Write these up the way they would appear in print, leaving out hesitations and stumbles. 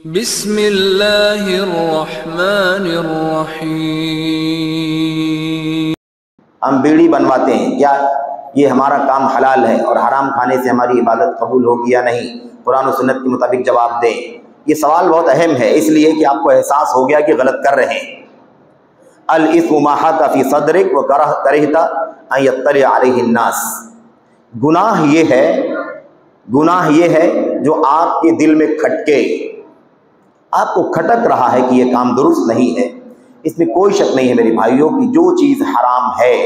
بسم اللہ الرحمن الرحیم۔ ہم بیڑی بنواتے ہیں، کیا یہ ہمارا کام حلال ہے اور حرام کھانے سے ہماری عبادت قبول ہوگی یا نہیں؟ قرآن و سنت کے مطابق جواب دیں۔ یہ سوال بہت اہم ہے، اس لیے کہ آپ کو احساس ہو گیا کہ غلط کر رہے ہیں۔ الاثم ما حاک فی صدرک وکرہت ان یطلع علیہ الناس۔ گناہ یہ ہے جو آپ کے دل میں کھٹکے، آپ کو کھٹک رہا ہے کہ یہ کام درست نہیں ہے۔ اس میں کوئی شک نہیں ہے میرے بھائیوں کہ جو چیز حرام ہے،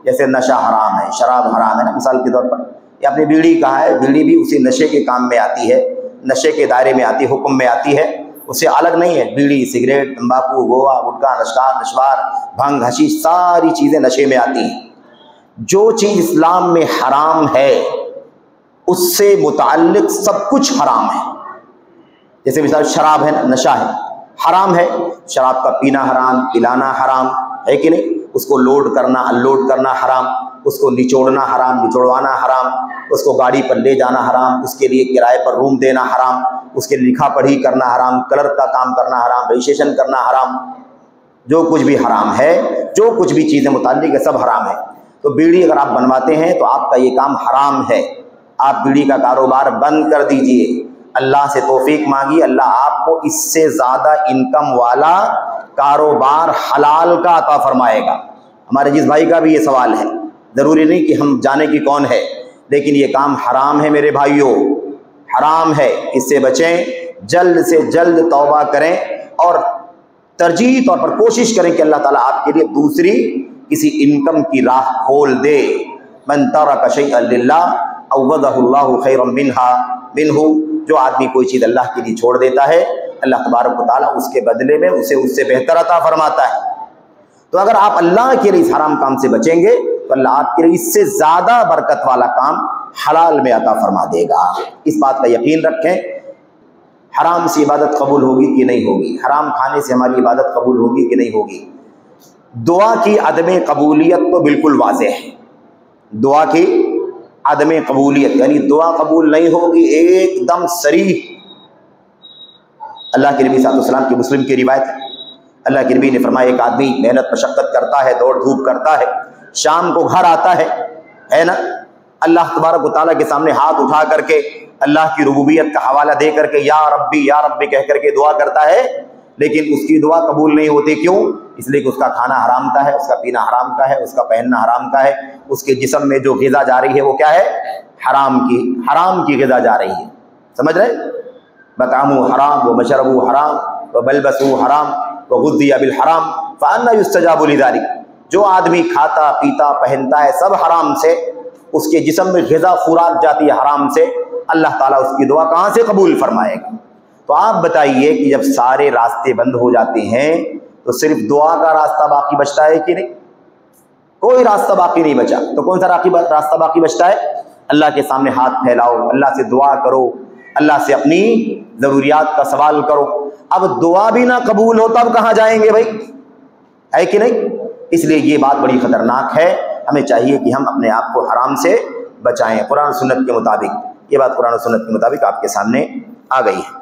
جیسے نشہ حرام ہے، شراب حرام ہے نا، مثال کے طور پر یہ آپ نے بیڑی کہا ہے، بیڑی بھی اسی نشے کے کام میں آتی ہے، نشے کے دائرے میں آتی ہے، حکم میں آتی ہے، اس سے الگ نہیں ہے۔ بیڑی، سگریٹ، تمباکو، گوا، گٹکا، نشوار، بھنگ، حشیش، ساری چیزیں نشے میں آتی ہیں۔ جو چیز اسلام میں حرام ہے اس سے متعلق سب کچھ حرام ہے۔ جیسے مثال شراب ہے نا، نشہ ہے، حرام ہے، شراب کا پینا حرام، پلانا حرام ہے کہ نہیں، اس کو لوڈ کرنا، انلوڈ کرنا حرام، اس کو نچوڑنا حرام، نچوڑوانا حرام، اس کو گاڑی پر لے جانا حرام، اس کے لیے کرائے پر روم دینا حرام، اس کے لکھا پڑھی کرنا حرام، کلر کا کام کرنا حرام، رجسٹریشن کرنا حرام، جو کچھ بھی حرام ہے، جو کچھ بھی چیزیں متعلق ہے سب حرام ہے۔ تو بیڑی اگر آپ بنواتے ہیں تو آپ کا یہ کام حرام ہے، آپ بیڑی کا کاروبار بند کر دیجئے، اللہ سے توفیق مانگی، اللہ آپ کو اس سے زیادہ انکم والا کاروبار حلال کا عطا فرمائے گا۔ ہمارے جس بھائی کا بھی یہ سوال ہے، ضروری نہیں کہ ہم جانے کی کون ہے، لیکن یہ کام حرام ہے میرے بھائیوں، حرام ہے، اس سے بچیں، جلد سے جلد توبہ کریں اور ترجیحی طور پر کوشش کریں کہ اللہ تعالیٰ آپ کے لیے دوسری کسی انکم کی راہ کھول دے۔ من ترک شیئا للہ عوضہ اللہ خیرا منہ، جو آدمی کوئی چیز اللہ کے لیے چھوڑ دیتا ہے، اللہ تبارک و تعالیٰ اس کے بدلے میں اسے اس سے بہتر عطا فرماتا ہے۔ تو اگر آپ اللہ کے لیے اس حرام کام سے بچیں گے تو اللہ آپ کے لیے اس سے زیادہ برکت والا کام حلال میں عطا فرما دے گا۔ اس بات کا یقین رکھیں، حرام سے عبادت قبول ہوگی کہ نہیں ہوگی، حرام کھانے سے ہماری عبادت قبول ہوگی کہ نہیں ہوگی۔ دعا کی عدم قبولیت تو بالکل واضح ہے، دعا کی عدم قبولیت یعنی دعا قبول نہیں ہوگی ایک دم صریح۔ اللہ کے نبی صلی اللہ علیہ وسلم کی مسلم کی روایت ہے، اللہ کے نبی نے فرمایا ایک آدمی محنت مشقت کرتا ہے، دوڑ دھوپ کرتا ہے، شام کو گھر آتا ہے نا، اللہ تبارک و تعالیٰ کے سامنے ہاتھ اٹھا کر کے اللہ کی ربوبیت کا حوالہ دے کر کے یا ربی کہہ کر کے دعا کرتا ہے، لیکن اس کی دعا قبول نہیں ہوتی۔ کیوں؟ اس لیے کہ اس کا کھانا حرام کا ہے، اس کا پینا حرام کا ہے، اس کا پہننا حرام کا ہے، اس کے جسم میں جو غذا جا رہی ہے وہ کیا ہے؟ حرام کی غذا جا رہی ہے۔ سمجھ رہے؟ بطعموا حرام ومشربوا حرام وملبسوا حرام وغذی بالحرام فأنی یستجاب لذلک۔ جو آدمی کھاتا پیتا پہنتا ہے سب حرام سے، اس کے جسم میں غذا خوراک جاتی ہے حرام سے، اللہ تعالیٰ اس کی دعا کہاں سے قبول فرمائے گا؟ تو آپ بتائیے کہ جب سارے راستے بند ہو جاتے ہیں تو صرف دعا کا راستہ باقی بچتا ہے کہ نہیں؟ کوئی راستہ باقی نہیں بچا۔ تو کون سا راستہ باقی بچتا ہے؟ اللہ کے سامنے ہاتھ پھیلاؤ، اللہ سے دعا کرو، اللہ سے اپنی ضروریات کا سوال کرو۔ اب دعا بھی نہ قبول ہو تب کہاں جائیں گے بھائی؟ ہے کہ نہیں؟ اس لیے یہ بات بڑی خطرناک ہے، ہمیں چاہیے کہ ہم اپنے آپ کو حرام سے بچائیں قرآن و سنت کے مطابق۔ یہ بات قرآن و سنت کے مطابق آپ کے سامنے آ گئی ہے۔